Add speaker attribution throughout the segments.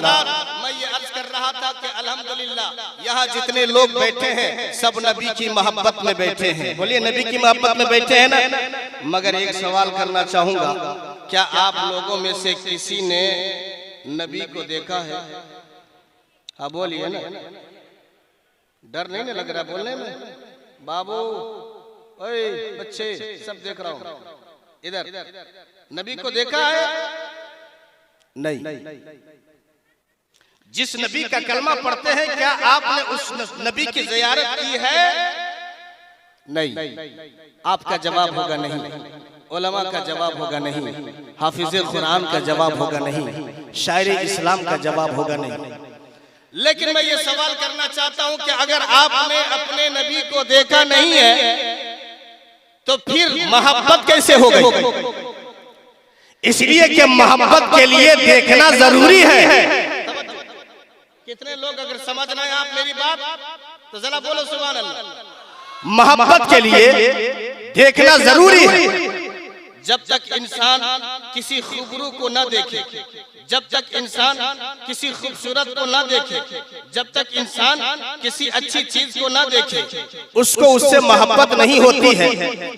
Speaker 1: मैं ये अर्ज कर रहा था कि अल्हम्दुलिल्लाह यहाँ जितने लोग बैठे हैं सब नबी की मोहब्बत में बैठे हैं। बोलिए नबी की मोहब्बत में बैठे हैं ना। मगर एक सवाल करना चाहूंगा, क्या आप लोगों में से किसी ने नबी को देखा है? हाँ बोलिए ना, डर नहीं ना लग रहा बोलने में? बाबू ओए बच्चे सब देख रहा हूँ, इधर नबी को देखा है? नहीं। जिस नबी का कलमा पढ़ते हैं क्या आपने उस नबी की ज़ियारत की है? नहीं। आपका जवाब होगा नहीं, उलमा का जवाब होगा नहीं, हाफिज़ कुरान का जवाब होगा नहीं, शायर इस्लाम का जवाब होगा नहीं। लेकिन मैं ये सवाल करना चाहता हूं कि अगर आपने अपने नबी को देखा नहीं है तो फिर मोहब्बत कैसे हो गई? इसलिए कि मोहब्बत के लिए देखना जरूरी है। कितने लोग अगर समझ रहे हैं आप मेरी बात तो जरा बोलो सुभान अल्लाह। मोहब्बत के लिए देखना जरूरी है। जब तक इंसान किसी खूबरू को न देखे, जब तक इंसान किसी खूबसूरत को न देखे, जब तक इंसान किसी अच्छी चीज को न देखे, उसको उससे मोहब्बत नहीं होती है।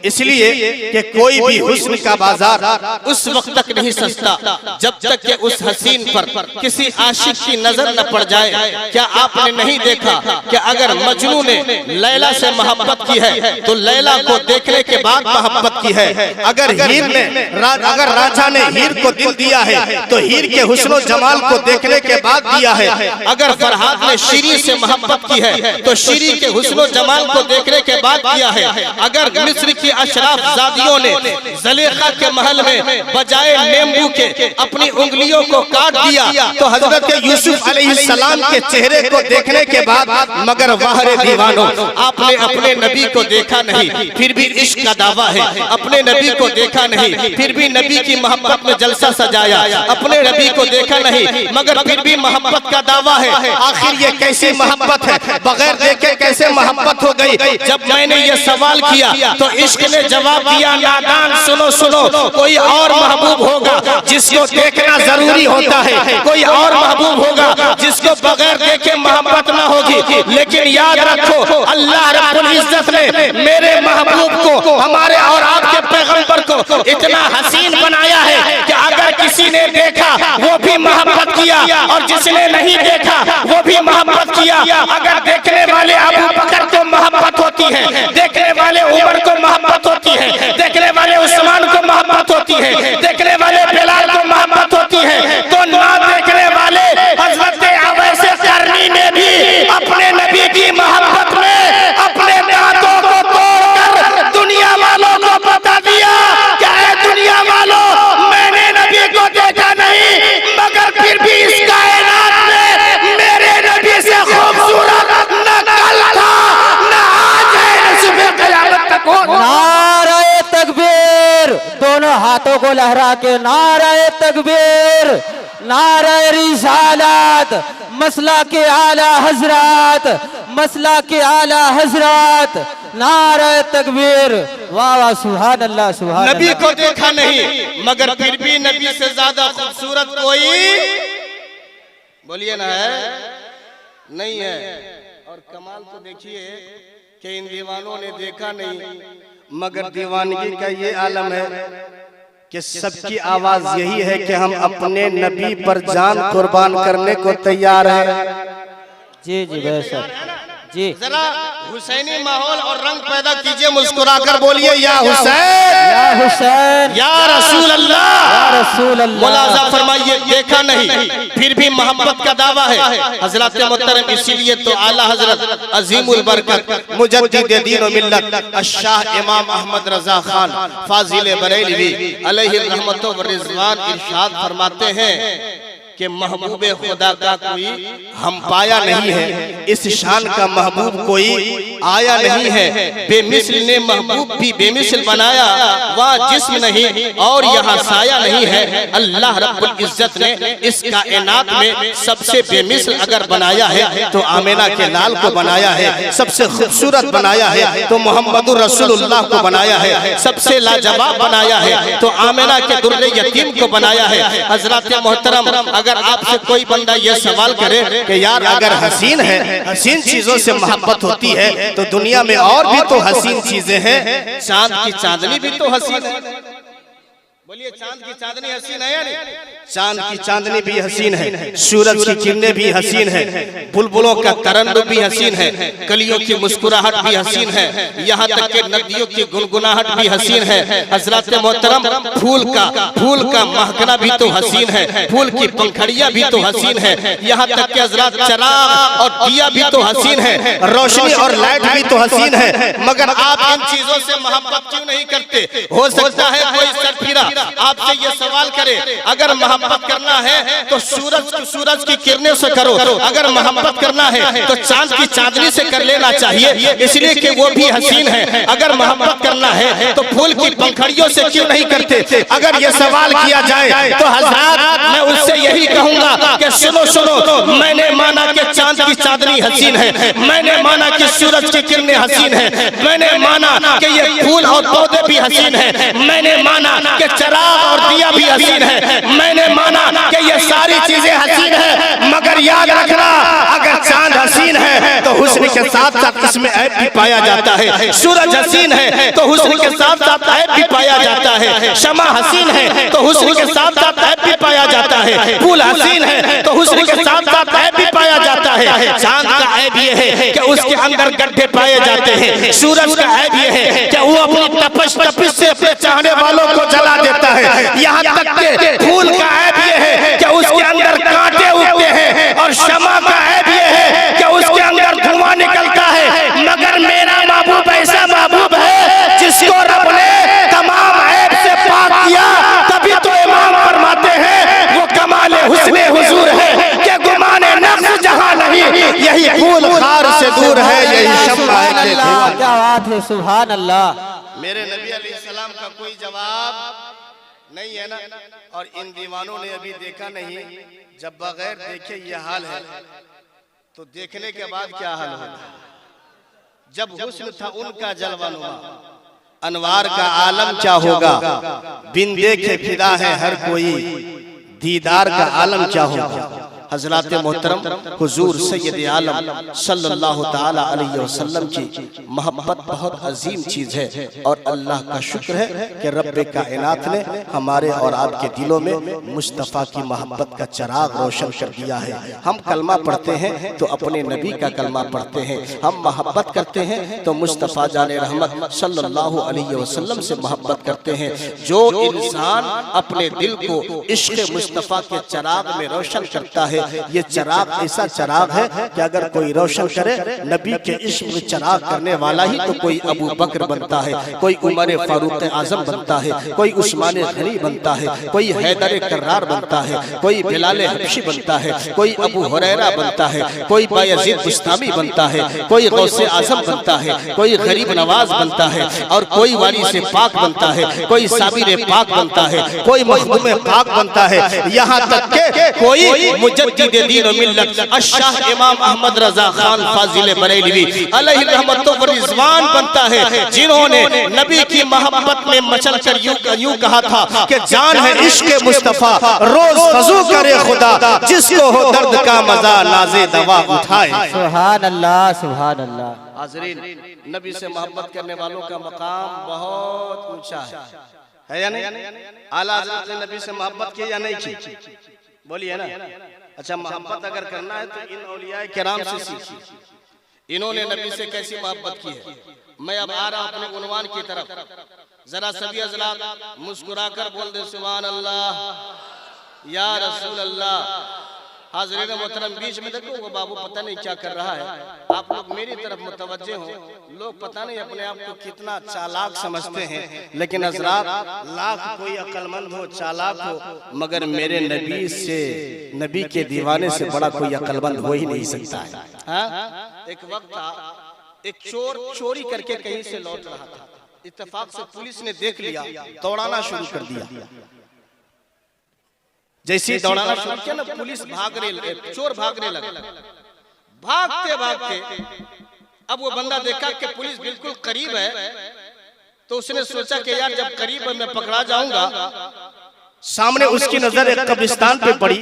Speaker 1: इसलिए कि कोई भी हुस्न का बाजार उस वक्त तक नहीं सस्ता जब तक कि उस हसीन पर किसी आशिक की नजर न पड़ जाए। क्या आपने नहीं देखा कि अगर मजनू ने लैला से मोहब्बत की है तो लैला को देखने के बाद मोहब्बत की है। अगर राजा ने हीर को दिल दिया है तो हीर के हुस्नो जमाल को देखने के बाद दिया है। अगर फरहाद ने शीरी से मोहब्बत की है तो शीरी के हुस्नो जमाल को देखने के बाद दिया है। अगर मिस्र की अशराफ जादियों ने ज़ुलेखा के महल में बजाय नींबू के अपनी उंगलियों को काट दिया तो हजरत यूसुफ अलैहिस्सलाम के चेहरे को देखने के बाद, मगर वाहरे दीवानों आपने अपने नबी को देखा नहीं फिर भी इश्क का दावा है। अपने नबी को देखा नहीं फिर भी नबी की मोहब्बत में जलसा सजाया। अपने नबी को देखा नहीं मगर फिर भी मोहब्बत का दावा है। आखिर ये कैसी मोहब्बत है? बगैर देखे कैसे मोहब्बत हो गई? जब मैंने ये सवाल किया तो इश्क ने जवाब दिया, नादान सुनो सुनो, कोई और महबूब होगा जिसको देखना जरूरी होता है, कोई और महबूब होगा जिसको बगैर देखे मोहब्बत ना होगी। लेकिन याद रखो अल्लाह रब्बुल इज्जत ने मेरे महबूब को, हमारे और आपके पैगंबर को इतना हसीन बनाया है कि अगर किसी ने देखा वो भी मोहब्बत किया और जिसने नहीं देखा वो भी मोहब्बत किया। अगर देखने वाले अबू बकर को मोहब्बत होती है, देखने वाले उमर को मोहब्बत होती है, देखने वाले उस्मान को मोहब्बत होती है, देखने वाले बिलाल को मोहब्बत होती है, तो ना देखने वाले हजरत अवैस करनी ने भी अपने नबी की मोहब्बत में अपने दांतों को तोड़कर दुनिया वालों को बता दिया कि ऐ दुनिया वालों, मैंने नबी को देखा नहीं मगर फिर भी इस कायनात में मेरे नबी से खूबसूरत न कल था न आज है न सुबह क़यामत तक होगा।
Speaker 2: नारे तकबीर, दोनों हाथों को लहरा के नारे तकबीर, नारे रिसालत, मसला के आला हजरत, मसला के आला हजरत, नारे तकबीर। वाह वाह सुभान अल्लाह सुभान।
Speaker 1: नबी को देखा नहीं मगर फिर भी नबी से ज्यादा खूबसूरत कोई बोलिए ना है नहीं है। और कमाल तो देखिए कि इन दीवानों ने देखा नहीं मगर दीवानगी का ये आलम है कि सबकी आवाज यही है कि हम अपने नबी पर जान कुर्बान करने को तैयार हैं।
Speaker 2: जी जी बेशक जी।
Speaker 1: जरा हुसैनी माहौल और रंग पैदा कीजिए, मुस्कुराकर बोलिए या हुसैन
Speaker 2: या हुसैन
Speaker 1: या रसूल अल्लाह
Speaker 2: या रसूल अल्लाह।
Speaker 1: मुलाजा फरमाइए देखा नहीं फिर भी मोहब्बत का दावा है। हजरत मोहतरम इसीलिए तो आला हजरत अजीमुल बरकत मुजद्दिद दीन व मिल्लत अशाह इमाम अहमद रजा खान फाजिल बरेलवी अलैहि रहमत व रिजवान इरशाद फरमाते हैं कि महबूब खुदा का कोई हम पाया नहीं है, इस शान का महबूब कोई आया नहीं है। बेमिसल ने महबूब भी बेमिसल बनाया, वह जिस्म नहीं और यहाँ साया नहीं है। अल्लाह रब्बुल इज्जत ने इस कायनात में सबसे बेमिसल अगर बनाया है तो आमिना के लाल को बनाया है, सबसे खूबसूरत बनाया है तो मोहम्मदुर रसूलुल्लाह को बनाया है, सबसे लाजवाब बनाया है तो आमिना के दुर्रे यतीम को बनाया है। हजरत मोहतरम अगर आपसे कोई बंदा ये सवाल करे कि यार अगर हसीन है, हसीन चीजों से मोहब्बत होती है तो दुनिया में और भी तो हसीन चीजें हैं, चांद की चांदनी भी तो हसीन है। बोलिए चांद की चांदनी हसीन है या नहीं? चांद की चांदनी भी हसीन है, सूरज की किरणें भी हसीन है, बुलबुलों का तरन्नुम भी हसीन है, कलियों की मुस्कुराहट भी हसीन है, यहाँ तक कि नदियों की गुनगुनाहट भी हसीन है। हजरत मोहतरम फूल का महकना भी तो हसीन है, फूल की पंखड़ियाँ भी तो हसीन है, यहाँ तक कि हजरत चराग और दिया भी तो हसीन है, रोशनी और लाइट भी तो हसीन है। मगर आप इन चीजों से मोहब्बत क्यों नहीं करते? हो सकता है कोई सरफिरा आपसे ये सवाल करे, अगर मोहब्बत करना है तो सूरज की किरणों से करो, अगर मोहब्बत करना है तो चांद की चांदनी से कर लेना चाहिए, इसलिए कि वो भी हसीन है। अगर मोहब्बत करना है तो फूल की पंखड़ियों से क्यों नहीं करते? अगर ये सवाल किया जाए तो हज़रात मैं उससे यही कहूंगा कि सुनो, मैंने माना कि चांद की चांदनी हसीन है, मैंने माना कि सूरज की किरणें हसीन है, मैंने माना कि ये फूल और पौधे भी हसीन है, मैंने माना कि चराग और दिया भी हसीन है, मैंने माना कि ये सारी चीजें हसीन है। मगर याद रखना, अगर चांद हसीन है तो हुस्न के साथ साथ इसमें ऐब भी पाया जाता है, सूरज हसीन है तो हुस्न के साथ साथ ऐब भी पाया जाता है, शमा हसीन है तो हुस्न के साथ साथ ऐब भी पाया जाता है, फूल हसीन है तो हुस्न के साथ साथ ऐब भी पाया जाता है। चांद का ऐब ये है कि उसके अंदर गड्ढे पाए जाते हैं, सूरज का ऐब ये है कि वो अपनी तपिश से अपने चाहने वालों को जला देता है, यहाँ तक के फूल का ऐब ये है कि उसके अंदर कांटे उगते हैं, और शमा का ऐब ये है कि उसके अंदर धुआं निकलता है। मगर मेरा महबूब ऐसा महबूब है जिसको रब ने तमाम ऐब से पाक किया, तभी तो इमाम फरमाते हैं वो कमाल हुस्न हुजूर है कि गुमाने नफ्स जहां नहीं, यही फूल खार से दूर है, यही शम्मा है।
Speaker 2: क्या बात है, सुभान अल्लाह।
Speaker 1: मेरे नबी अलैहिस्सलाम का कोई जवाब नहीं है ना। और इन दीवानों ने अभी देखा नहीं, जब बगैर देखे ये हाल है तो देखने के बाद क्या हाल होगा। जब हुस्न था उनका जलवानुमा, अनवार का आलम क्या होगा, बिन देखे फिदा है हर कोई, दीदार का आलम क्या होगा। हज़रात मोहतरम हुजूर सैयद आलम सल्लल्लाहु ताला अलैहि वसल्लम की मोहब्बत बहुत अजीम चीज़ है, और अल्लाह का शुक्र है कि रब्बे कायनात ने हमारे और आपके दिलों में मुस्तफ़ा की मोहब्बत का चिराग रोशन कर दिया है। हम कलमा पढ़ते हैं तो अपने नबी का कलमा पढ़ते हैं, हम मोहब्बत करते हैं तो मुस्तफ़ा जाने रहमत सल्लल्लाहु अलैहि वसल्लम से मोहब्बत करते हैं। जो इंसान अपने दिल को इश्क़ मुस्तफ़ा के चिराग में रोशन करता है, ये चिराग ऐसा चिराग है कि अगर कोई रोशन करे नबी के इश्क में चिराग करने वाला ही तो कोई अबू बकर बनता है, कोई उमर फारूक आजम बनता है, कोई उस्मान गनी बनता है, कोई हैदर कर्रार बनता है, कोई बिलाल हबशी बनता है, कोई अबू हुरैरा बनता है, कोई बायजीद बुस्तामी बनता है, कोई गौसे आजम बनता है, कोई गरीब नवाज बनता है, और कोई वारिस पाक बनता है, कोई साबिर पाक बनता है, कोई मखदूम पाक बनता है, यहाँ तक के कोई मुजद्दिद दीन और मिल्लत अशाह इमाम अहमद रजा खान फाजिल बरेलवी अलैहि रहमत व रिजवान बनता है, जिन्होंने नबी की मोहब्बत में मचलकर यूं कहा था कि जान है इश्क मुस्तफा रोज वज़ू करे खुदा, जिसको हो दर्द का मजा नाज़े दवा उठाए।
Speaker 2: सुभान अल्लाह, सुभान अल्लाह।
Speaker 1: हाज़रीन, नबी से मोहब्बत करने वालों का मकाम बहुत ऊंचा है या नहीं? आला हज़रत ने नबी से मोहब्बत की या नहीं की? बोलिए ना। अच्छा, मोहब्बत अगर करना है तो इन औलियाए किराम से सीखिए, इन्होंने नबी से कैसी मोहब्बत की है। मैं अब आ रहा हूं अपने उन्वान की तरफ, जरा सभी हज़रात मुस्कुराकर बोल दे सुभान अल्लाह या रसूल अल्लाह। हाज़रीन मोहतरम, बीच में देखो वो बाबू पता नहीं क्या कर रहा है, आप लोग मेरी तरफ मुतवज्जे हो। लोग पता नहीं अपने आप को कितना चालाक समझते हैं, लेकिन हज़रात लाख कोई अक्लमंद हो, चालाक हो, मगर मेरे नबी से, नबी के दीवाने से बड़ा कोई अक्लमंद हो ही नहीं सकता है। हाँ? एक वक्त था, एक चोर चोरी करके कहीं से लौट रहा था, इत्तेफाक से पुलिस ने देख लिया, दौड़ाना शुरू कर दिया। जैसे दौड़ाना शुरू किया ना, पुलिस चोर भागने लगा। भागते भागते अब वो बंदा देखा कि पुलिस बिल्कुल करीब है, तो उसने सोचा कि यार जब करीब है मैं पकड़ा जाऊंगा सामने उसकी नजर एक कब्रिस्तान पे पड़ी।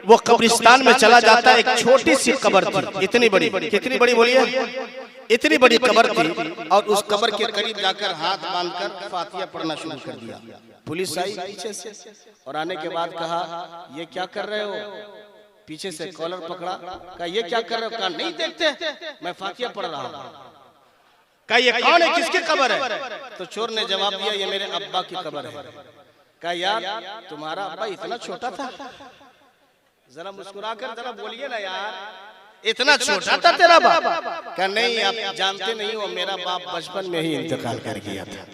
Speaker 1: वो कब्रिस्तान में चला जाता है। एक छोटी सी कब्र थी, इतनी बड़ी, कितनी बड़ी बोलिए, इतनी बड़ी कब्र थी। और उस कब्र के करीब जाकर हाथ बांधकर फातिहा पढ़ना शुरू कर दिया। पुलिस आई पीछे से और आने के बाद कहा ये क्या कर रहे हो? पीछे से कॉलर पकड़ा, कहा ये क्या कर रहे हो? कहा नहीं देखते मैं फातिहा पढ़ रहा हूँ। कहा ये कौन है, किसकी कब्र है? तो चोर ने जवाब दिया ये मेरे अब्बा की कब्र है। कहा यार तुम्हारा अब्बा इतना छोटा था? जरा मुस्कुराकर जरा बोलिए ना यार, इतना छोटा था तेरा बाप? कहा नहीं आप जानते नहीं हो, मेरा बाप बचपन में ही इंतकाल कर गया था।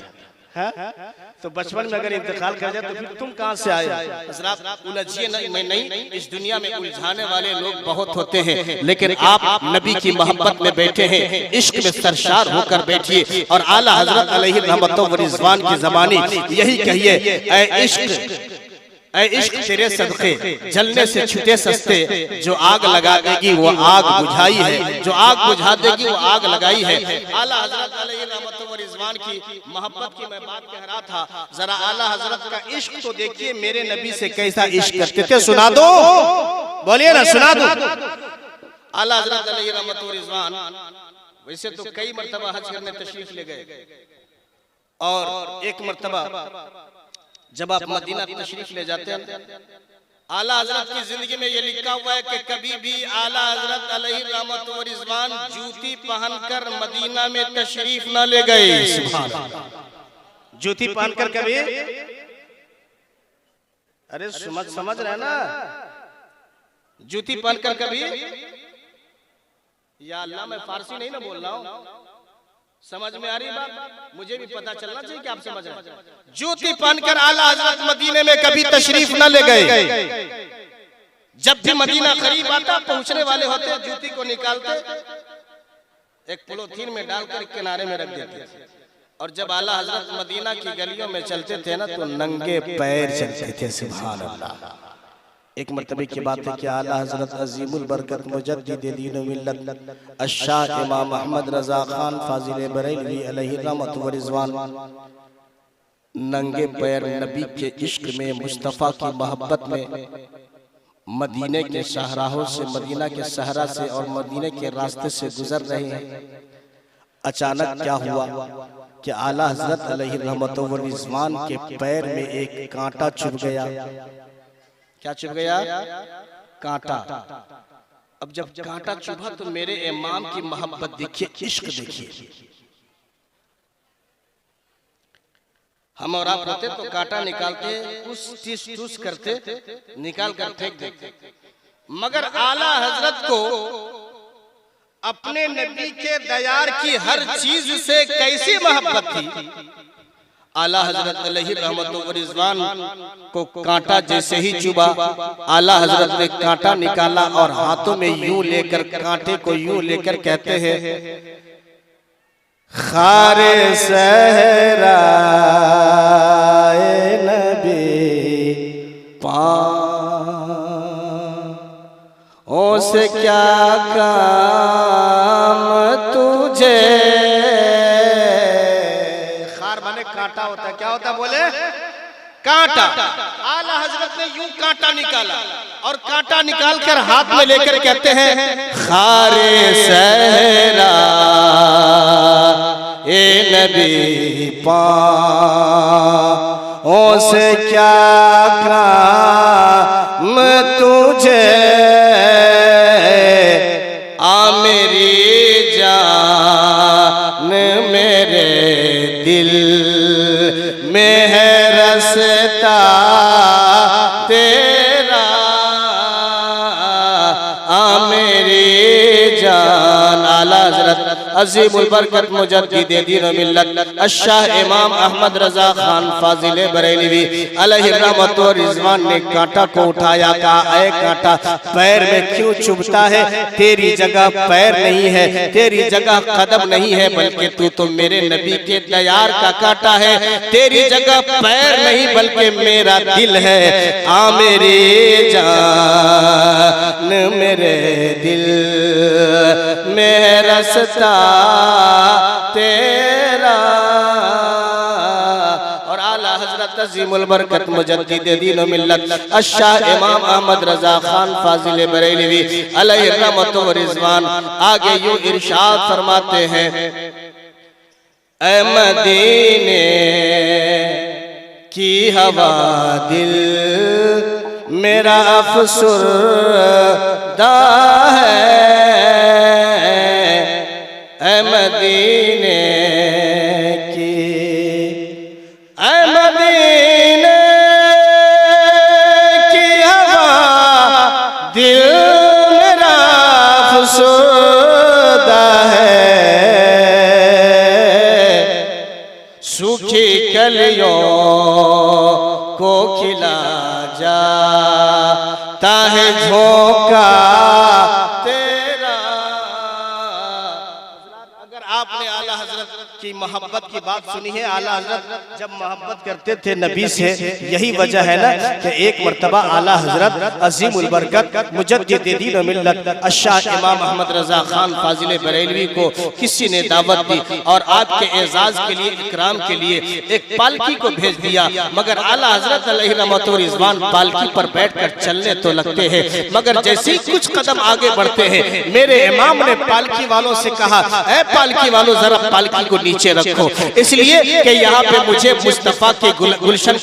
Speaker 1: तो बचपन में अगर इंतकाल कर जाए तो फिर तुम कहां से आए? हजरात उलझिए नहीं, इस दुनिया में उलझाने वाले लोग बहुत होते हैं, लेकिन आप नबी की मोहब्बत में बैठे हैं, इश्क में सरशार होकर बैठिए और आला हजरत अलैहि रहमतुल्लाह व रिज़वान की ज़बानी यही कहिए, ऐ इश्क तेरे सदके जलने से छुटे सस्ते, जो आग लगा देगी वो आग बुझाई है, जो आग बुझा देगी वो आग लगाई है। आला हजरत अलैहि रहमतुल्लाह व रिज़वान की मोहब्बत की मैं बात कह रहा था। जरा आला हजरत का इश्क तो देखिए, मेरे नबी से कैसा इश्क करते थे, सुना दो, बोलिए ना, सुना दो। आला हजरत अलैहि रहमतुल्लाह व रिज़वान वैसे तो कई मर्तबा हज करने तशरीफ ले गए, और एक मर्तबा जब आप मदीना तशरीफ ले जाते हैं, आला हजरत की जिंदगी में ये लिखा हुआ है कि कभी भी आला हजरत अलैहि रहमतुल्लाह व रिज़वान जूती पहनकर मदीना में तशरीफ न ले गए। सुभान अल्लाह, जूती पहनकर कभी, अरे समझ रहे ना, जूती पहनकर कभी, या अल्लाह मैं फारसी नहीं ना बोल रहा हूँ, समझ में आ रही बात? मुझे भी पता चलना चाहिए कि आप समझ रहे हैं। जूती पहनकर आला हजरत मदीने में कभी तशरीफ न ले गए। जब भी मदीना करीब आता, पहुंचने वाले होते, जूती को निकालते, एक पॉलीथीन में डालकर किनारे में रख देते, और जब आला हजरत मदीना की गलियों में चलते थे ना तो नंगे पैर चलते थे। सुभान अल्लाह। एक मर्तबे की बात है कि आला हजरत अजीमुल बरकत मुजद्दिद दीन व मिल्लत अशाह इमाम अहमद रजा खान फाजिल बरेलवी अलैहि रहमत व रिज़वान नंगे पैर नबी के इश्क में, मुस्तफ़ा की मोहब्बत में मदीने के शाहराहों से, मदीना के सहरा से और मदीने के रास्ते से गुजर रहे हैं। अचानक क्या हुआ कि आला हजरत अलैहि रहमत व रिज़वान के पैर में एक कांटा चुभ गया। क्या चुभ गया? कांटा। अब जब कांटा चुभा तो मेरे इमाम की मोहब्बत देखिए, इश्क देखिए। हम और आप होते तो कांटा निकालते, टूस करते, निकाल कर फेंक देते, मगर आला हजरत को अपने नबी के दयार की हर चीज से कैसी मोहब्बत थी। आला हजरत अलैहि रहमतुल्लाह व रिज़वान को कांटा जैसे ही चुभा, आला हजरत ने कांटा निकाला और हाथों में यूं लेकर, कांटे को यूं लेकर कहते हैं, खारे सहरा नबी पाँव से क्या काम तुझे। कांटा होता है, क्या होता बोले? कांटा। आला हजरत ने यूं कांटा निकाला और कांटा निकालकर हाथ में लेकर कहते हैं, खारे सहरा ए नबी पाँव से क्या काम तुझे, आ मेरी जान मेरे दिल में है रसता तेरा, आ मेरी जान। आला हजरत अजीमुल बरकत मुजद्दिद दीन व मिल्लत अशाह इमाम अहमद रजा खान फाजिल बरेलवी अलैहि रहमत व रिज़वान ने कांटा को उठाया, कहा ऐ कांटा पैर में क्यों चुभता है? तेरी जगह पैर नहीं है, तेरी जगह कदम नहीं है, बल्कि तू तो मेरे नबी के दयार का कांटा है। तेरी जगह पैर नहीं बल्कि मेरा दिल है। आ मेरी जान मेरे दिल में रसता तेरा। और आला हजरत अज़ीमुल बरकत मुजद्दिद दीन व मिल्लत अश-शाह इमाम अहमद रज़ा खान फाजिल बरेलवी अलैहि रहमत व रिज़वान आगे यूं इरशाद फरमाते हैं, ऐ मदीने की हवा दिल मेरा अफसुरदा है, ऐ मदीने की, ऐ मदीने की हवा दिल मेरा अफसुरदा है, सूखी कलियों को खिला जाता है झोंका तेरा। अगर आपने आला हजरत की मोहब्बत की बात सुनी है, आला हजरत जब मोहब्बत करते थे नबी से, यही वजह है ना कि एक मर्तबा आला हजरत अज़ीमुल बरकत मुजद्दिद दीन व मिल्लत अश-शाह इमाम अहमद रज़ा खान फाजिल बरेलवी को किसी ने दावत दी और आपके एजाज के लिए, इकराम के लिए एक पालकी को भेज दिया, मगर आला हजरत अलैहि रहमत व रिज़वान पालकी पर बैठकर चलने तो लगते हैं, मगर जैसे ही कुछ कदम आगे बढ़ते हैं, मेरे इमाम ने पालकी वालों से कहा, ऐ पालकी वालों जरा पालकी को नीचे रखो, इसलिए कि यहाँ पे मुझे मुस्तफा के गुलशन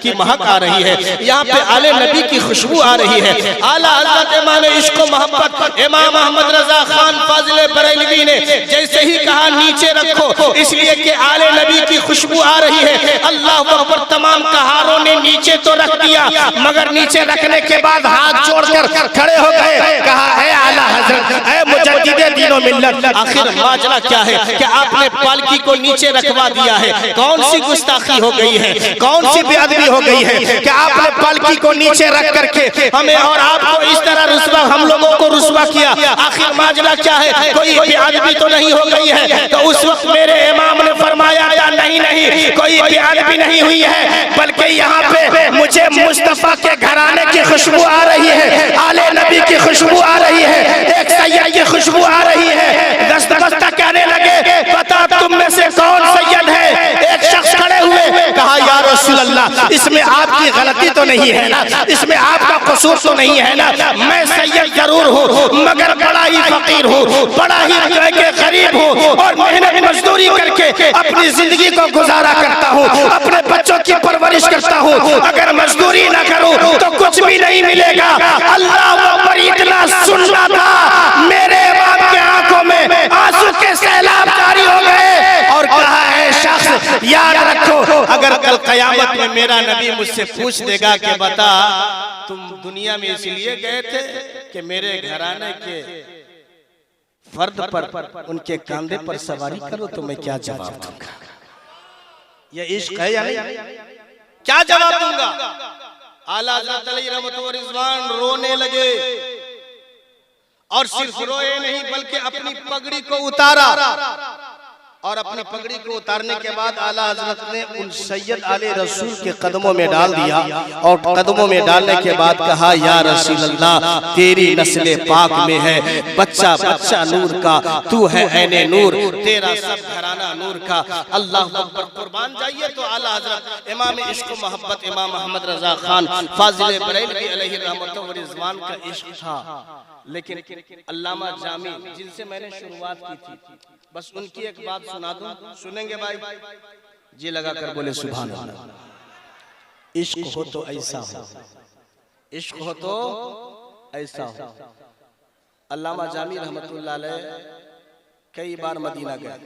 Speaker 1: की महक आ रही है, यहाँ पे आले नबी की खुशबू आ रही है। आला हज़रत इमाम इश्क व मोहब्बत इमाम अहमद रज़ा खान फाजिल बरेलवी ने जैसे ही कहा नीचे रखो, इसलिए कि आले नबी की खुशबू आ रही है, अल्लाह अकबर, तमाम कहारों ने नीचे तो रख दिया, मगर नीचे रखने के बाद हाथ जोड़कर खड़े हो गए, कहा, ऐ आला हज़रत, ऐ मुजद्दिद दीन व मिल्लत, आखिर माजरा क्या है कि आपने पालकी को नीचे रखवा दिया है? कौन सी गुस्ताखी हो गई है, कौन सी बेअदबी हो गई है कि आपने पालकी को नीचे रख करके हमें और आपको इस तरह रुस्वा, हम लोगों को रुस्वा किया? आखिर माजरा क्या है? कोई बेअदबी तो नहीं हो गई है? तो उस वक्त मेरे इमाम ने फरमाया, नहीं नहीं, कोई बेअदबी नहीं हुई है, बल्कि यहाँ पे मुझे मुस्तफा के घराने की खुशबू आ रही है, आले नबी की खुशबू आ रही है, एक सैयद की खुशबू आ रही है। दस्ता दस्ता कहने लगे, बता तुम में से कौन सैयद है? एक शख्स खड़े हुए, कहा, या रसूल अल्लाह, इसमें आपकी गलती तो नहीं है ना, इसमें आपका कसूर तो नहीं है ना, मैं सैयद जरूर हूँ, मगर बड़ा ही फकीर हूँ, बड़ा ही गरीब हूँ, और मेहनत मजदूरी करके अपनी जिंदगी को गुजारा करता हूँ, अपने बच्चों की परवरिश करता हूँ, अगर मजदूरी ना करूँ तो कुछ भी नहीं मिलेगा। अल्लाह पर इतना सुनना था, मेरे बाप के आंखों में आंसू के सैलाब जारी हो गए और कहा, है शख्स याद रखो, अगर कल कयामत में मेरा नबी मुझसे पूछ देगा कि बता तुम दुनिया में इसलिए गए थे कि मेरे घराने के फर्द पर उनके कंधे पर सवारी करो, तो मैं क्या जवाब दूंगा? ये इश्क है या नहीं? क्या जवाब दूंगा? आला हज़रत अलैहि रहमत व रिज़वान रोने लगे, और सिर्फ रोए नहीं बल्कि अपनी पगड़ी को उतारा, और अपनी पगड़ी को उतारने के बाद आला हजरत ने उन सैयद आले रसूल के कदमों में डाल दिया, और कदमों में डालने के बाद कहा, या रसूल अल्लाह, तेरी नस्ल पाक में है बच्चा बच्चा नूर का, तू है ऐने नूर, तेरा सब घराना नूर का। अल्लाह अकबर, कुर्बान जाइए। तो आला हजरत इमाम इश्क व मोहब्बत इमाम अहमद रज़ा खान फाजिल बरेलवी अलैहि रहमत व रिज़वान का इश्क था, लेकिन अल्लामा जामी जिनसे मैंने शुरुआत की थी, बस उनकी एक बात सुना दूं, सुनेंगे भाई? जी लगा कर बोले सुभान अल्लाह। इश्क हो तो ऐसा हो, इश्क हो तो ऐसा हो। अल्लामा जामी रहमतुल्लाह अलैह कई बार मदीना गए,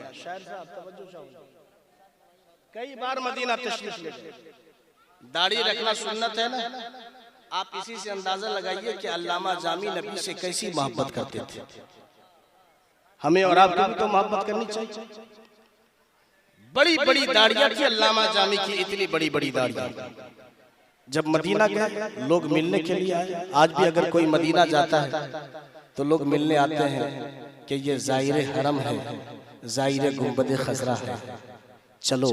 Speaker 1: कई बार मदीना तशरीफ ले गए। दाढ़ी रखना सुन्नत है ना, आप इसी से अंदाजा लगाइए कि अल्लामा जामी नबी से कैसी मोहब्बत करते थे। हमें और आपको भी तो मोहब्बत करनी चाहिए। बड़ी बड़ी दाढ़ियां थी अल्लामा जामी की, इतनी बड़ी बड़ी दाढ़ियां। जब मदीना गए लोग मिलने के लिए आए। आज भी अगर कोई मदीना जाता है तो लोग मिलने आते हैं कि ये ज़ाहिर हरम है, ज़ाहिर गुंबद खजरा है, चलो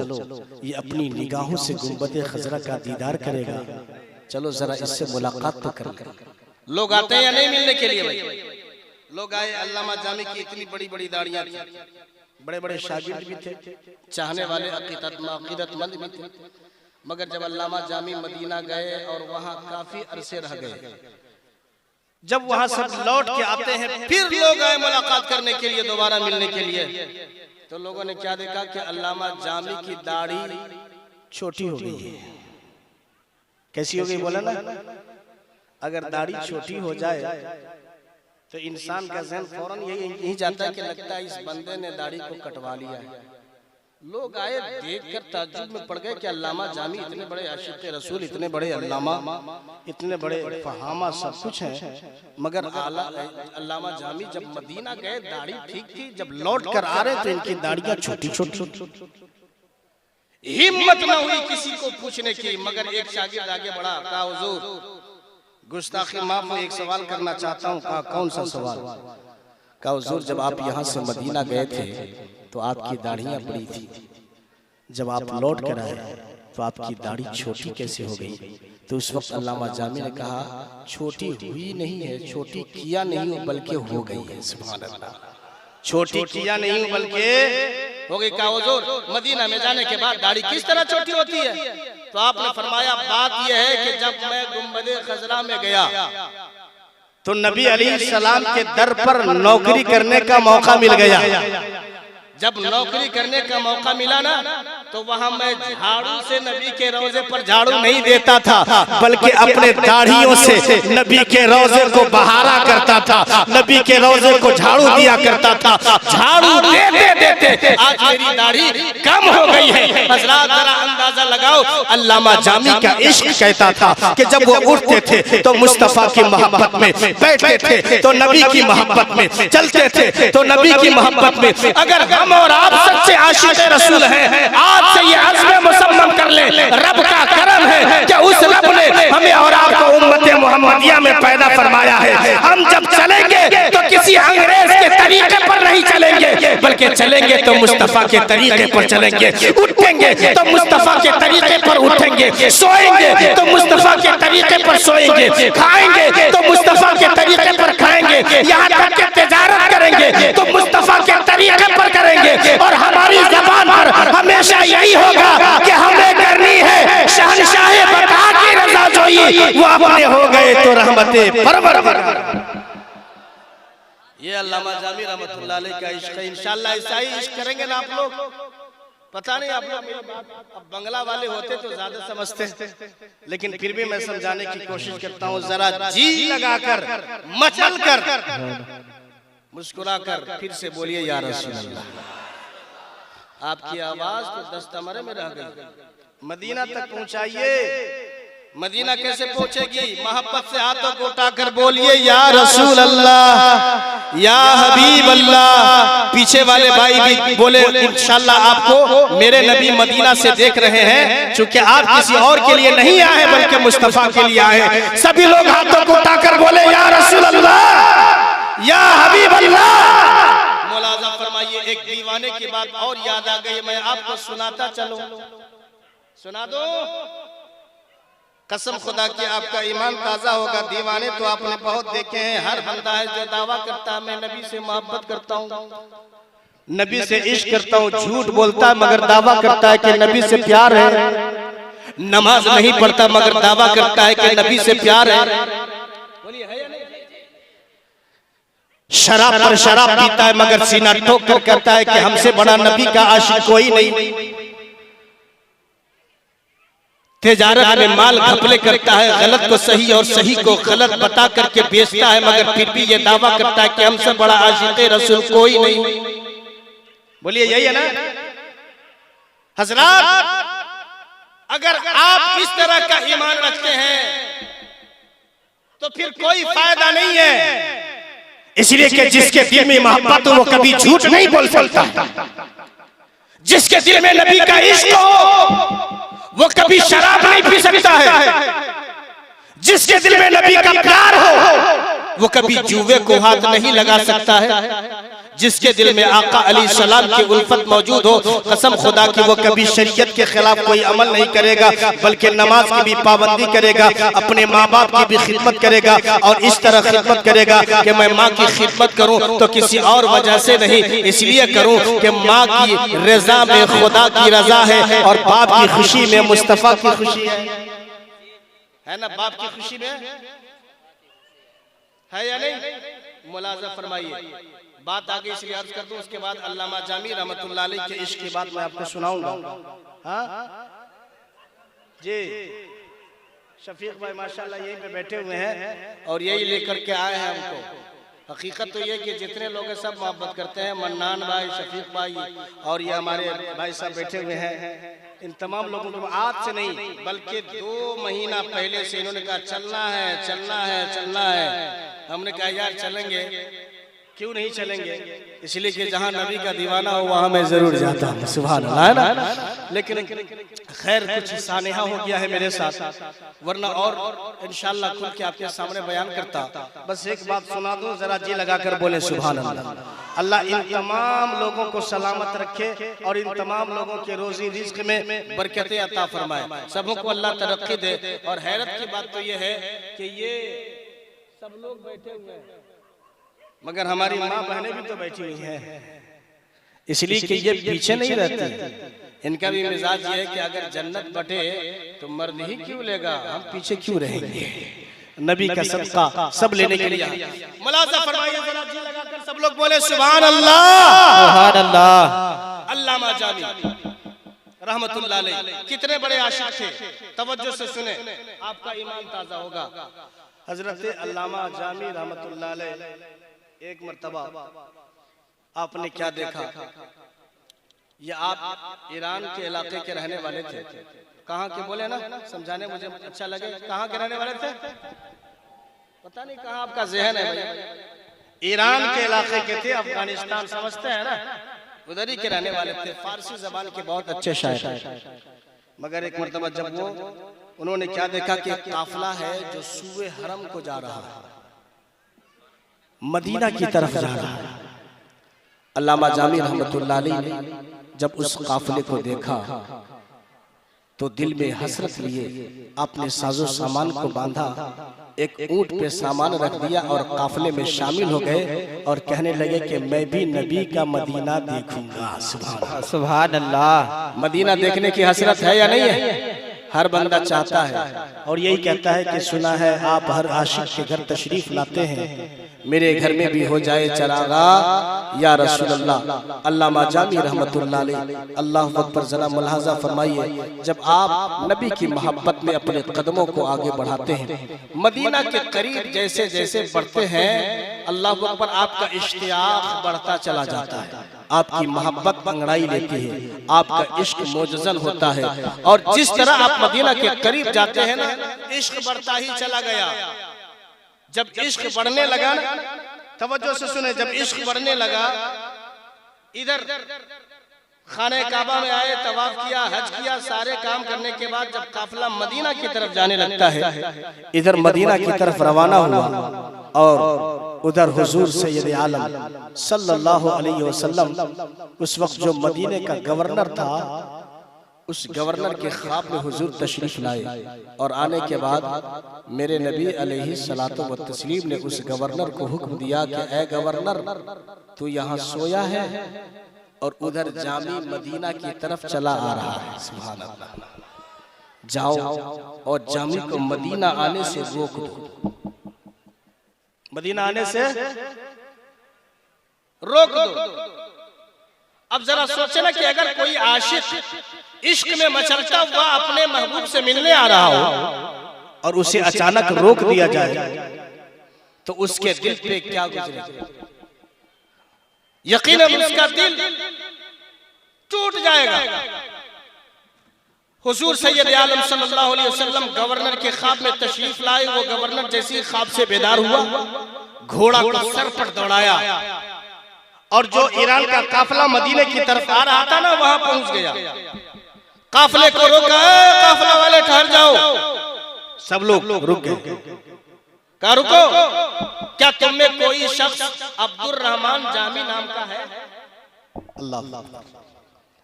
Speaker 1: ये अपनी निगाहों से गुंबद खजरा का दीदार करेगा, चलो जरा इससे मुलाकात तो कर। लोग आते हैं या नहीं मिलने के लिए? भाई लोग आए। अल्लामा जामी की इतनी बड़ी बड़ी दाढ़ियां थी, बड़े बड़े शागिर्द भी थे, चाहने वाले अकीदतमंद भी थे, मगर जब अल्लामा जामी मदीना गए और वहां काफी अरसे रह गए, जब वहां सब लौट के आते हैं, फिर लोग आए मुलाकात करने के लिए, दोबारा मिलने के लिए, तो लोगों ने क्या देखा कि अल्लामा जामी की दाढ़ी छोटी हो गई है। कैसी हो गई बोला ना, अगर दाढ़ी छोटी हो जाए तो इंसान का ज़हन फौरन यही जाता है कि लगता है इस बंदे ने दाढ़ी को कटवा लिया है। लोग आए देखकर ताज्जुब में पड़ गए कि अल्लामा जामी इतने बड़े आशिक़ रसूल, इतने बड़े अल्लामा, इतने बड़े फहामा, सब कुछ है, मगर अल्लामा जामी जब मदीना गए दाढ़ी ठीक थी, जब लौट कर आ रहे तो इनकी दाढ़ियां छोटी छोटी। हिम्मत न हुई किसी को पूछने की, मगर एक शागिर्द आगे बढ़ा, कहा हुजूर गुस्ताखी माफ, एक सवाल करना चाहता हूँ। कहा कौन सा सवाल? कहा हुजूर जब आप यहाँ से मदीना गए थे तो आपकी दाढ़ियाँ बड़ी थी, जब आप लौट कर आए तो आपकी दाढ़ी छोटी कैसे हो गई? तो उस वक्त अल्लामा जामी ने कहा छोटी हुई नहीं है, छोटी किया नहीं हो बल्कि हो गई है। सुभान अल्लाह, छोटी किया नहीं हो बल्कि हो गई। कहा हुजूर मदीना में जाने के बाद दाढ़ी किस तरह छोटी होती है? तो आपने फरमाया बात यह है कि जब मैं गुंबदे खजरा में गया तो नबी अलैहिस्सलाम के दर पर नौकरी करने का मौका मिल गया। जब नौकरी करने का मौका मिला ना, तो वहां मैं झाड़ू से नबी के रोजे पर झाड़ू नहीं देता था, बल्कि अपने दाढ़ियों से नबी के रोजे को बहारा करता था, नबी के रोजे को झाड़ू दिया करता था। झाड़ू देते देते आज मेरी दाढ़ी कम हो गई है। हज़रात जरा अंदाजा लगाओ, अल्लामा जामी का इश्क कहता था कि जब वो उठते थे तो मुस्तफा की मोहब्बत में, बैठते थे तो नबी की मोहब्बत में, चलते थे तो नबी की मोहब्बत में। अगर हम और आप सच्चे आशिक़ रसूल हैं, आज से ये अज़्म मुसम्मम कर ले, रब का करम है कि उस रब ने हमें और आपको उम्मत मुहम्मदिया में पैदा फरमाया है। हम जब चलेंगे तो किसी अंग्रेज के तरीके पर नहीं चलेंगे, बल्कि चलेंगे तो मुस्तफा के तरीके पर चलेंगे, उठेंगे तो मुस्तफा के तरीके पर उठेंगे, सोएंगे तो मुस्तफा के तरीके पर सोएंगे, खाएंगे तो मुस्तफा के तरीके पर खाएंगे, यहाँ तक कि तिजारत करेंगे तो मुस्तफा के तरीके पर करेंगे। और हमारी ज़बान पर हमेशा यही होगा कि हमें करनी है शहंशाह बका की रज़ा जोई, वो अपने हो गए तो रहमते परवर। ये अल्लामा जामी रहमतुल्लाह अलैह का इश्क है। इंशाअल्लाह ऐसा ही इश्क करेंगे ना आप लोग। पता नहीं आप लोग मेरी बात अब बंगला वाले होते तो ज्यादा समझते, लेकिन फिर भी मैं समझाने की कोशिश करता हूँ। जरा जी लगाकर, मचल कर, मुस्कुरा कर फिर से बोलिए या रसूल अल्लाह। आपकी आवाज तो दस्तमरे में रह गई। मदीना तक पहुंचाइए। मदीना कैसे पहुंचेगी? मोहब्बत से हाथों को उठाकर बोलिए या रसूल अल्लाह, या हबीब अल्लाह। पीछे वाले भाई भी बोले इंशाअल्लाह आपको मेरे नबी मदीना से देख रहे हैं, क्योंकि आप किसी और के लिए नहीं आए बल्कि मुस्तफा के लिए आए। सभी लोग हाथों को उठाकर बोले या रसूल अल्लाह, या हबीब अल्लाह। मुलाजा फरमाइए, एक दीवाने की बात और याद आ गई, मैं आपको सुनाता चलूं। सुना दो। कसम खुदा की आपका ईमान ताजा होगा। दीवाने तो आपने बहुत देखे हैं। हर बंदा है जो दावा करता है मैं नबी से मोहब्बत करता हूँ, नबी से इश्क करता हूँ, झूठ बोलता है मगर दावा करता है कि नबी से प्यार है। नमाज नहीं पढ़ता मगर दावा करता है कि नबी से प्यार है। शराब पर शराब पीता है मगर सीना ठोक कर कहता है कि हमसे बड़ा नबी का आशिक कोई नहीं। तिजारत में माल घपले करता है, गलत को सही और सही को गलत बता करके बेचता है, मगर फिर भी ये दावा करता है कि हमसे बड़ा आशिक रसूल कोई नहीं। बोलिए यही है ना हजरात? अगर आप इस तरह का ईमान रखते हैं तो फिर कोई फायदा नहीं है। इसलिए कि जिसके दिल में मोहब्बत हो वो कभी झूठ नहीं बोल सकता। जिसके दिल में नबी का इश्क हो वो कभी शराब नहीं पी सकता है। जिसके दिल में नबी का प्यार हो वो कभी जुए को हाथ नहीं लगा सकता है। जिसके दिल में आका अलैहिस्सलाम की उल्फत मौजूद हो, कसम खुदा की वो कभी शरीयत के खिलाफ कोई अमल नहीं करेगा, बल्कि नमाज की भी पाबंदी करेगा, अपने माँ बाप की भी खिदमत करेगा और इस तरह खिदमत करेगा कि मैं माँ की खिदमत करूं तो किसी और वजह से नहीं, इसलिए करूं कि माँ की रजा में खुदा की रजा है और बाप की खुशी में मुस्तफा की खुशी है ना। बाप की खुशी में है या नहीं, मुलाजा फरमाइए। बात आगे इसलिए अर्ज कर दूं, उसके बाद अल्लामा जामी रहमतुल्लाह अलैह के इश्क की बात मैं आपको सुनाऊंगा। हाँ जी, शफीक भाई माशाल्लाह यहीं पे बैठे हुए हैं और यही लेकर के आए हैं हमको। हकीकत तो ये कि जितने लोग सब मोहब्बत करते हैं, मन्नान भाई, शफीक भाई और ये हमारे भाई साहब बैठे हुए हैं, इन तमाम लोगों को आज से नहीं बल्कि 2 महीना पहले से इन्होंने कहा चलना है चलना है चलना है। हमने कहा यार चलेंगे, क्यों नहीं चलेंगे, इसलिए कि जहां नबी का दीवाना हो वहां मैं जरूर जाता हूं, सुभान अल्लाह, है ना। लेकिन खैर कुछ सानेहा हो गया है मेरे साथ, वरना और इंशाअल्लाह खुल के आपके सामने बयान करता। बस एक बात सुना दूं, जरा जी लगाकर बोले सुभान अल्लाह। अल्लाह इन तमाम लोगों को सलामत रखे और इन तमाम लोगों के रोजी रिज्क में बरकतें अता फरमाए, सबों को अल्लाह तरक्की दे। और हैरत की बात तो ये है कि ये सब लोग बैठे हुए हैं मगर हमारी माँ बहनें भी तो बैठी हुई हैं, इसलिए कि ये पीछे नहीं रहती। इनका भी मिजाज ये है कि अगर जन्नत बटे तो मर्द ही क्यों लेगा, हम पीछे क्यों रहेंगे। नबी का सदका सब लेने के लिए मुलाजा फरमाइए, जरा जी लगाकर सब लोग बोले सुभान अल्लाह सुभान अल्लाह। अल्लामा जामी रहमतुल्लाह अलैह कितने बड़े आशिक थे, तवज्जो से सुने आपका ईमान ताजा होगा। हजरत अल्लामा जामी रहमतुल्लाह अलैह एक मर्तबा आपने क्या देखा, ये आप ईरान के इलाके के रहने वाले थे, कहाँ के बोले ना, समझाने मुझे अच्छा लगे, कहाँ के रहने वाले थे, पता नहीं कहाँ आपका ज़हन है भाई। ईरान के इलाके के थे, अफगानिस्तान समझते हैं ना, उधर ही के रहने वाले थे। फारसी जबान के बहुत अच्छे शायर। मगर एक मर्तबा जब वो उन्होंने क्या देखा कि काफिला है जो सूए हरम को जा रहा है, मदीना की तरफ जा रहा है। अल्लामा जामी रहमतुल्लाह अलैह ने जब उस काफिले को देखा तो दिल में हसरत लिए अपने साजो सामान को बांधा, एक ऊंट पे सामान रख दिया और काफिले में शामिल हो गए और कहने लगे कि मैं भी नबी का मदीना देखूंगा।
Speaker 2: सुभान अल्लाह।
Speaker 1: मदीना देखने की हसरत है या नहीं है, हर बंदा चाहता है और यही कहता है कि सुना है आप हर आशिक के घर तशरीफ लाते हैं, मेरे घर में भी हो जाए चरागा या रसूल अल्लाह। अल्लामा जामी रहमतुल्लाह अलैह अल्लाह अकबर, जरा मुलाहाजा फरमाइए, जब आप नबी की मोहब्बत में अपने कदमों को आगे बढ़ाते हैं, मदीना के करीब जैसे जैसे बढ़ते हैं, अल्लाह अकबर आपका इश्तियाक बढ़ता चला जाता है, आपकी मोहब्बत अंगड़ाई लेती है, आपका इश्क मोजज़न होता है। और जिस तरह आप मदीना के करीब जाते हैं ना, इश्क बढ़ता ही चला गया। जब इश्क बढ़ने लगा ना, तवज्जो से सुने, जब इश्क बढ़ने लगा, इधर खाने काबा में आए, तवाफ किया, हज किया, सारे काम करने के बाद जब काफिला मदीना की तरफ जाने लगता है, इधर मदीना की तरफ रवाना हुआ और उधर हुजूर सैयद आलम सल्लल्लाहु अलैहि वसल्लम उस वक्त जो मदीने का गवर्नर था, उस गवर्नर के ख्वाब में हुजूर तशरीफ लाए और आने के बाद मेरे नबी अलैहि सलातो व तस्लीम ने उस गवर्नर को हुक्म दिया कि ए गवर्नर, तू यहाँ सोया है और उधर जामी मदीना की तरफ चला आ रहा है। सुभान अल्लाह। जाओ और जामी को मदीना आने से रोक दो, मदीना आने से रोक दो। अब जरा सोचे ना कि अगर कोई आशिक इश्क में मचलता हुआ अपने महबूब से मिलने आ रहा हो और उसे अचानक रोक दिया जाए तो उसके दिल पे क्या गुजरेगा। यकीनन उसका दिल टूट जाएगा। हुजूर सैयद आलम सल्लल्लाहु अलैहि वसल्लम गवर्नर के ख्वाब में तशरीफ लाए। वो गवर्नर जैसे ख्वाब से बेदार हुआ, घोड़ा को सर पर दौड़ाया और जो ईरान का काफिला मदीने की तरफ आ रहा था ना, वहां पहुंच गया। काफिले को रोका, काफिला वाले ठहर जाओ। सब लोग रुक गए। कहा रुको, क्या तुम में कोई शख्स अब्दुल रहमान जामी नाम का है? अल्लाह,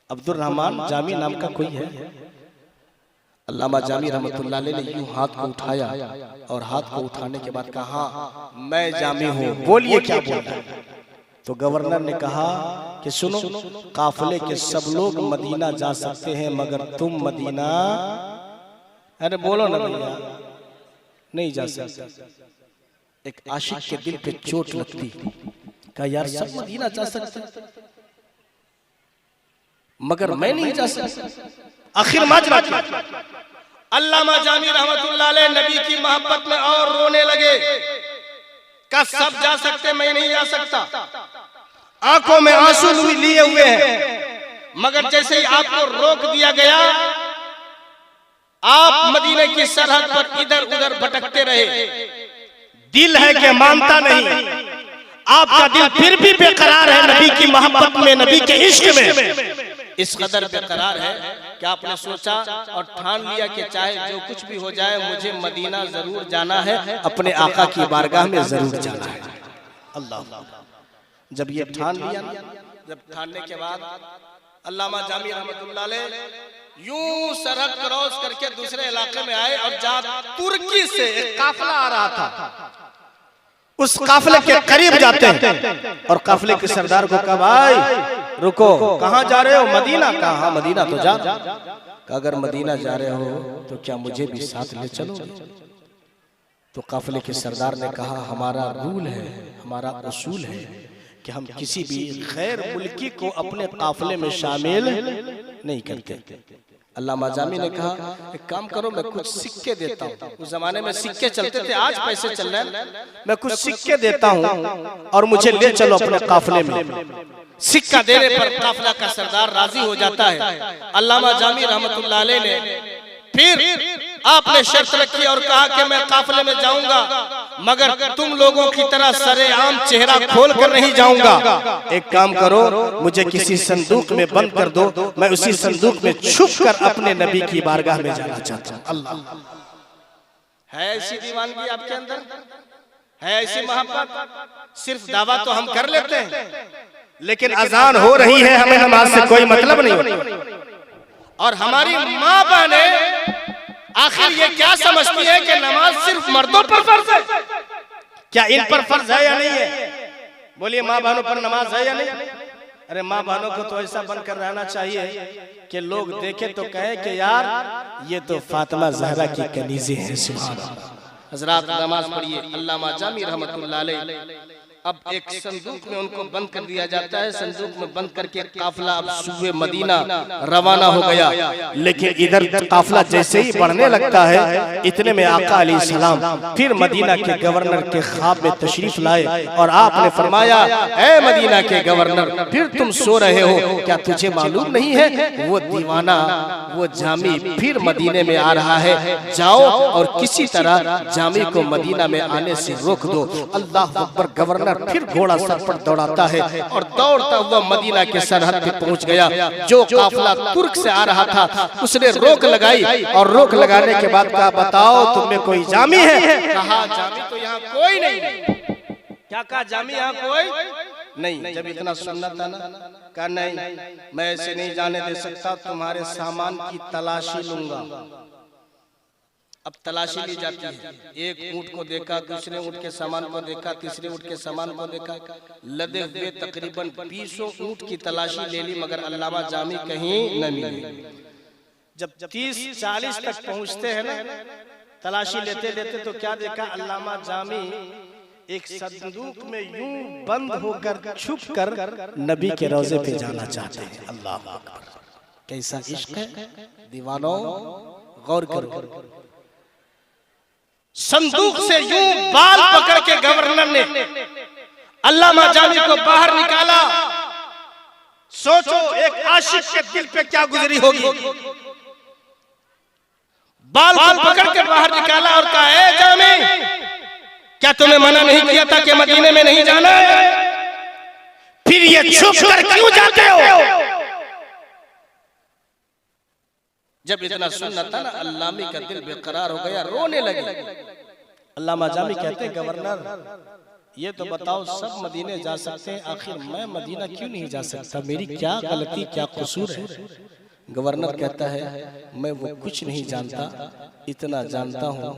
Speaker 1: अब्दुल रहमान जामी नाम का कोई है? अल्लामा जामी रहमतुल्लाह अलैह ने यूं हाथ को उठाया और हाथ को उठाने के बाद कहा मैं जामी हूं, बोलिए क्या बोल रहा है? तो गवर्नर ने कहा कि सुनो, काफिले के सब लोग मदीना जा सकते हैं मगर तुम मदीना, अरे बोलो ना भैया, नहीं जा सकते। एक आशिक के दिल पे चोट लगती, कहा यार सब मदीना जा सकते मगर मैं नहीं जा सकता। आखिर माजरा क्या? अल्लामा जामी रहमतुल्लाह अलैह नबी की मोहब्बत में और रोने लगे। का सब जा सकते, मैं नहीं जा सकता। आंखों में आंसू लिए हुए हैं, मगर जैसे ही आपको रोक दिया गया, आप मदीने की सरहद पर इधर उधर भटकते रहे। दिल है कि मानता नहीं, आपका दिल फिर भी बेकरार है नबी की मोहब्बत में, नबी के इश्क में इस कदर बेकरार है कि आपने सोचा और ठान लिया कि चाहे जो कुछ भी हो जाए मुझे मदीना जरूर जाना है, अपने आका की बारगाह में जरूर जाना है। अल्लाह, जब ये ठान लिया, जब ठानने के बाद अल्लामा जामी रहमतुल्लाह अलैह यूं सरहद क्रॉस करके दूसरे इलाके में आए और जहां तुर्की से एक काफिला आ रहा था, उस काफिले के करीब जाते हैं और काफिले के सरदार को कहा भाई रुको, कहां जा रहे हो? मदीना। कहा हाँ मदीना तो जा। अगर मदीना जा रहे हो तो क्या मुझे भी साथ ले चलो? तो काफिले के सरदार ने कहा हमारा रूल है, हमारा उसूल है कि हम किसी भी गैर मुल्की को अपने काफिले में शामिल नहीं करते। अल्लामा जामी ने कहा एक काम करो, मैं कुछ सिक्के देता हूँ। उस जमाने में सिक्के चलते थे, आज पैसे चल रहे हैं। मैं कुछ सिक्के देता हूँ और मुझे ले चलो अपने काफिले में। सिक्का देने पर काफिला का सरदार राजी हो जाता है। अल्लामा जामी रहमतुल्लाह अलैह ने फिर आपने शर्त रखी और कहा कि मैं काफिले में जाऊंगा मगर तुम लोगों की तरह सरेआम चेहरा खोल कर नहीं जाऊंगा। एक काम करो, मुझे किसी संदूक में बंद कर दो, मैं उसी संदूक में छुप कर अपने नबी की बारगाह में जाना चाहता हूँ। अल्लाह, है ऐसी दीवानगी आपके अंदर? है ऐसी मोहब्बत? सिर्फ दावा तो हम कर लेते हैं, लेकिन अजान हो रही है, हमें नमाज से कोई मतलब नहीं। और हमारी माँ बहनें आखिर ये क्या समझती है कि नमाज सिर्फ मर्दों पर फर्ज है? क्या इन पर फर्ज है या नहीं है? बोलिए, माँ बहनों पर नमाज है या नहीं? अरे माँ बहनों को तो ऐसा बनकर रहना चाहिए कि लोग देखे तो कहे कि यार ये तो फातिमा ज़हरा की कनीज़ें हैं। सुभान अल्लाह। हज़रात नमाज पढ़िए। अल्लामा जामी रहमतुल्लाह अलैह अब एक संदूक में उनको बंद कर दिया जाता है। संदूक में बंद करके काफिला अब सूबे मदीना रवाना हो गया। लेकिन इधर काफिला जैसे ही बढ़ने लगता है, इतने में आका अलैहिस्सलाम फिर मदीना के गवर्नर के ख्वाब में तशरीफ लाए और आपने फरमाया, ऐ मदीना के गवर्नर, फिर तुम सो रहे हो, क्या तुझे मालूम नहीं है वो दीवाना, वो जामी फिर मदीने में आ रहा है। जाओ और किसी तरह जामी को मदीना में आने से रोक दो। अल्लाह अकबर। गवर्नर फिर घोड़ा सर पर दौड़ाता है और दौड़ता हुआ मदीना के सरहद पे पहुंच गया। जो काफिला तुर्क से आ रहा था उसने रोक लगाई और रोक लगाने के बाद कहा, बताओ तुम्हें कोई जामी है? कहा जामी तो यहाँ कोई नहीं। क्या कहा? जामी यहाँ कोई नहीं। जब इतना सुनना था ना, कहा नहीं, मैं ऐसे नहीं जाने दे सकता, तुम्हारे सामान की तलाशी लूंगा। अब तलाशी ली जाती है। एक ऊंट को देखा, दूसरे ऊंट के सामान को देखा, तीसरे ऊंट के सामान को देखा, लदे हुए तकरीबन 20 ऊंट की तलाशी ले ली मगर अल्लामा जामी कहीं न मिले। जब 30-40 तक पहुंचते हैं ना, तलाशी लेते लेते तो क्या देखा? अल्लामा जामी एक संदूक में यूं बंद होकर छुप कर नबी के रोजे पे जाना चाहते हैं। अल्लाह अकबर। कैसा इश्क है दीवानों, गौर करो। संदूक से यूं बाल पकड़ के गवर्नर ने अल्लामा जामी को बाहर निकाला। सोचो एक आशिक के दिल पे क्या गुजरी होगी। बाल को पकड़ के बाहर निकाला और कहा, ए जामी, क्या तुम्हें मना नहीं किया था कि मदीने में नहीं जाना है? फिर ये छुप कर क्यों जाते हो? जब इतना सुनना था ना, अल्लामी का दिल बेकरार हो गया, रोने लगे। अल्लामा जामी कहते हैं गवर्नर ये तो बताओ सब मदीने जा सकते हैं, आखिर मैं मदीना क्यों नहीं जा सकता, मेरी क्या गलती क्या कसूर है। गवर्नर कहता है मैं वो कुछ नहीं जानता, इतना जानता हूँ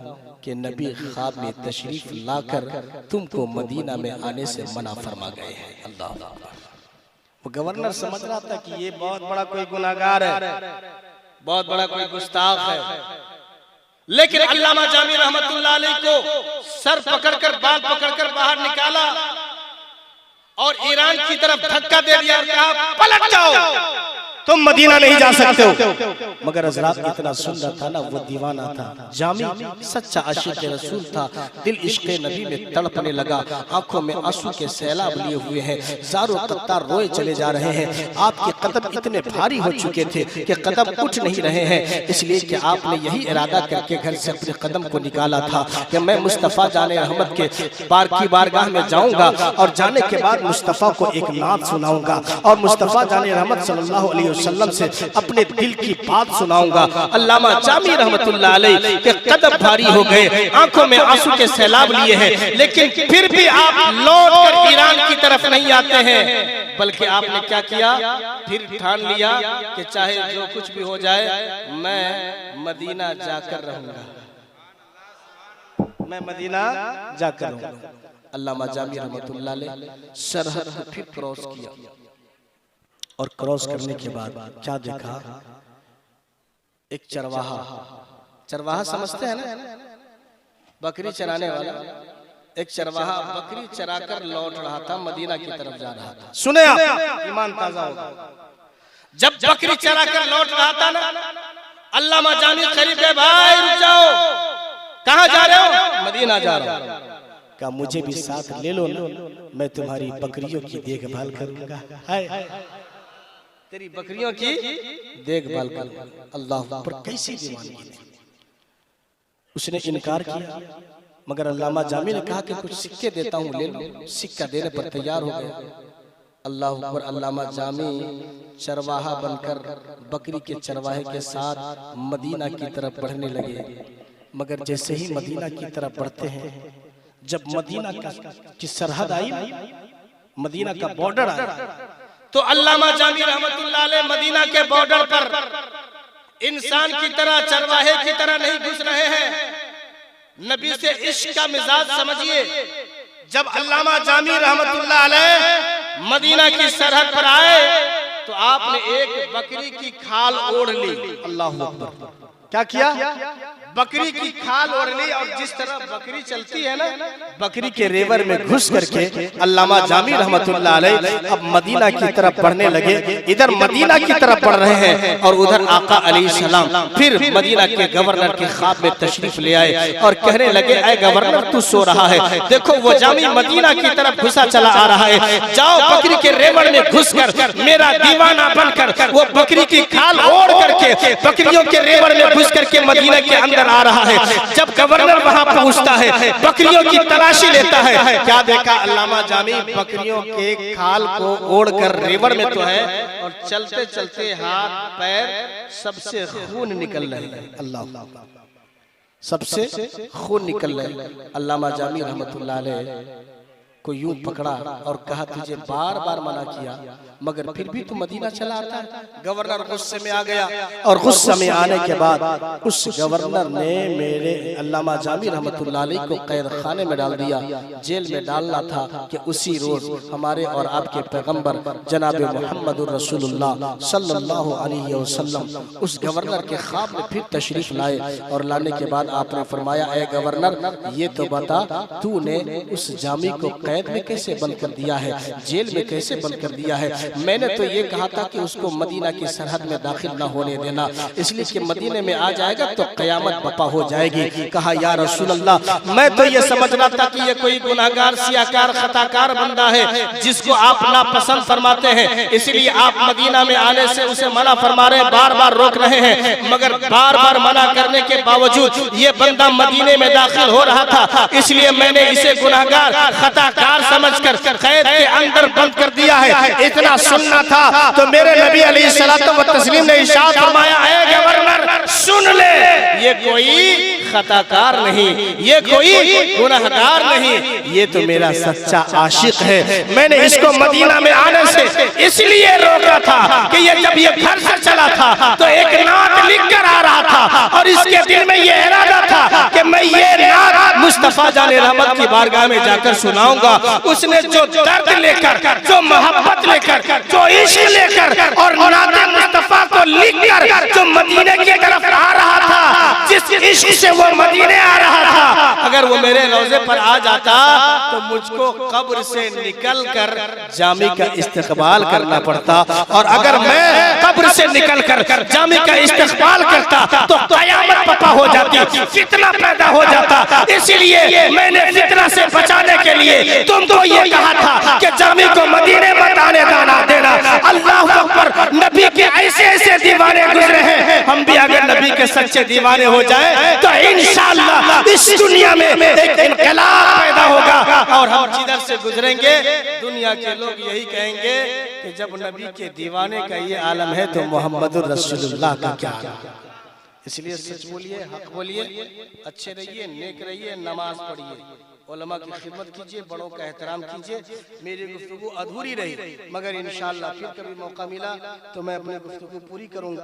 Speaker 1: कि नबी ख्वाब में तशरीफ लाकर तुमको मदीना में आने से मना फरमा गए हैं। अल्लाह वो गवर्नर समझ रहा था कि ये बहुत बड़ा कोई गुनाहगार है, बहुत बड़ा कोई गुस्ताख है, लेकिन अल्लामा जामी रहमतुल्लाह अलैह को सर पकड़कर बाल पकड़कर बाहर निकाला और ईरान की तरफ धक्का दे दिया और कहा पलट जाओ, तुम मदीना नहीं जा सकते हो। मगर हजरात इतना सुंदर था ना, वो दीवाना था, जामी सच्चा आशिक रसूल था, दिल इश्क नबी में तड़पने लगा, आंखों में आंसू के सैलाब लिए हुए हैं, ज़ारो कत्तार रोए चले जा रहे हैं। आपके कदम इतने भारी हो चुके थे कि कदम उठ नहीं रहे हैं, इसलिए कि आपने यही इरादा करके घर से अपने कदम को निकाला था कि मैं मुस्तफ़ा जाने रहमत के पार की बारगाह में जाऊंगा और जाने के बाद मुस्तफ़ा को एक नात सुनाऊंगा और मुस्तफ़ा जाने रहमत सल्लल्लाहु अलैहि वसल्लम से अपने दिल की बात सुनाऊंगा। अल्लामा जामी रहमतुल्लाह अलैह के कदम भारी हो गए, आंखों में आंसू के सैलाब लिए हैं, लेकिन फिर भी आप लौट कर ईरान की तरफ नहीं आते हैं, बल्कि आपने क्या किया, फिर ठान लिया कि चाहे जो कुछ भी हो जाए मैं मदीना जाकर रहूंगा, मैं मदीना जाकर रहूंगा। अल्लामा जामी रहमतुल्लाह अलैह सरहद को फिर क्रॉस किया और क्रॉस करने के बाद क्या देखा, एक चरवाहा, चरवाहा समझते हैं ना, बकरी चराने वाला, एक चरवाहा बकरी चराकर लौट रहा था, मदीना की तरफ जा रहा था। सुने आप, ईमान ताजा होगा। जब बकरी चराकर लौट रहा था ना, अल्लामा जामी करीब गए, भाई रुक जाओ, कहाँ जा रहे हो? मदीना जा रहा हूं। कहा मुझे भी साथ ले लो ना, मैं तुम्हारी बकरियों की देखभाल करूंगा। तेरी बकरियों की देखभाल कर। अल्लाह पर कैसी दीवानगी थी। उसने इनकार किया, मगर अल्लामा जामी ने कहा कि कुछ सिक्के देता हूँ, ले लो। सिक्का देने पर तैयार हो गया। अल्लाह पर अल्लामा जामी चरवाहा बनकर बकरी के चरवाहे के साथ मदीना की तरफ बढ़ने लगे। मगर जैसे ही मदीना की तरफ बढ़ते हैं, जब मदीना की सरहद आई, मदीना का बॉर्डर आया, तो अल्लामा जामी रहमतुल्लाह अलैह मदीना के बॉर्डर पर इंसान की तरह, चरवाहे की तरह नहीं घुस रहे हैं। नबी से इश्क का मिजाज समझिए। जब अल्लामा जामी रहमतुल्लाह अलैह मदीना की सरहद पर आए तो आपने एक बकरी की खाल ओढ़ ली। अल्लाह अकबर। क्या किया? बकरी की खाल ओढ़ ली, और जिस तरह बकरी चलती है ना, बकरी के रेवर में घुस करके अल्लामा जामी रहमतुल्लाह अलैह अब मदीना की तरफ बढ़ने लगे। इधर मदीना की तरफ बढ़ रहे हैं और उधर आका अलैहिस्सलाम फिर मदीना के गवर्नर के ख्वाब में तशरीफ ले आए और कहने लगे, ऐ गवर्नर तू सो रहा है, देखो वो जामी मदीना की तरफ घुसा चला आ रहा है, जाओ बकरी के रेवर में घुसकर मेरा दीवाना बनकर वो बकरी की खाल ओढ़ करके बकरियों के रेवर में घुस करके मदीना के अंदर आ रहा है। जब गवर्नर वहां पहुंचता है, बकरियों की तलाशी लेता है, क्या देखा अल्लामा जामी, बकरियों के खाल को ओढ़कर रेवर में तो है, और चलते चलते हाथ पैर सबसे खून निकल रहे हैं। अल्लाह, सबसे खून निकल रहे। अल्लामा जामी रहमतुल्लाह अलैह को यूं पकड़ा और कहा, तुझे बार बार मना किया मगर फिर भी तू मदीना चला आता है। गवर्नर गुस्से में आ गया, और गुस्से में आने के बाद उस गवर्नर ने मेरे अल्लामा जामी रहमतुल्लाह अलैह को कैद खाने में डाल दिया। जेल में डालना था कि उसी रोज हमारे और आपके पैगंबर जनाब मुहम्मदुर रसूलुल्लाह सल्लल्लाहु अलैहि वसल्लम उस गवर्नर के ख्वाब में फिर तशरीफ लाए, और लाने के बाद आपने फरमाया, ऐ गवर्नर ये तो बता, तूने उस जामी को कैद में कैसे बंद कर दिया है, जेल में कैसे बंद कर दिया है? मैंने तो ये कहा था कि उसको मदीना की सरहद में दाखिल न होने देना, इसलिए कि मदीने में आ जाएगा तो कयामत बपा हो जाएगी। कहा, या रसूल अल्लाह, मैं तो ये समझ रहा था कि ये कोई गुनाहगार, सियाकार, खताकार बंदा है जिसको आप नापसंद फरमाते हैं, इसलिए आप मदीना में आने से उसे मना फरमा रहे, बार बार रोक रहे हैं। मगर बार बार मना करने के बावजूद ये बंदा मदीने में दाखिल हो रहा था, इसलिए मैंने इसे गुनाहगार, खताकार समझकर कैद के अंदर बंद कर दिया है। इतना सुनना था तो मेरे नबी अलैहिस्सलातु व तस्लीम ने इरशाद फरमाया, ऐ गवर्नर सुन ले, ये कोई खताकार नहीं, ये कोई गुनहगार नहीं, ये तो मेरा सच्चा आशिक है। मैंने इसको मदीना में आने से इसलिए रोका था कि ये जब ये घर से चला था तो एक नात लिख कर आ रहा था और इसके दिल में ये इरादा था कि मैं ये नात मुस्तफा जाने रहमत की बारगाह में जाकर सुनाऊंगा। उसने जो दर्द लेकर, जो मोहब्बत लेकर, जो इश्क लेकर और नाते मुस्तफा को लिखकर जो मदीने की तरफ आ रहा था, जिस इश्क से वो मदीने आ रहा था, अगर वो मेरे रोजे पर आ जाता तो मुझको कब्र से निकलकर जामी का इस्तकबाल करना पड़ता, और अगर मैं कब्र से निकलकर जामी का इस्तकबाल करता तो कयामत पपा हो जाती, फितना पैदा हो जाता। इसीलिए मैंने फितना से बचाने के लिए तुमको ये कहा था कि जामी को मदीने मत आने देना। अल्लाह अकबर, नबी के ऐसे ऐसे दीवाने गुजरे हैं, हम भी अगर नबी के सच्चे दीवाने हो जाएं तो इंशाअल्लाह इस दुनिया में एक इनकलाब पैदा होगा और हम जिधर से गुजरेंगे दुनिया के लोग यही कहेंगे कि जब नबी के दीवाने का ये आलम है तो मोहम्मदुर रसूलुल्लाह का क्या। इसलिए सच बोलिए, हक बोलिए, अच्छे रहिए, नेक रहिए, नमाज पढ़िए, उलमा की खिदमत कीजिए, बड़ों का एहतराम कीजिए। मेरी गुफ्तगू अधूरी रही मगर इंशाअल्लाह फिर कभी मौका मिला तो मैं अपनी गुफ्तगू पूरी करूंगा।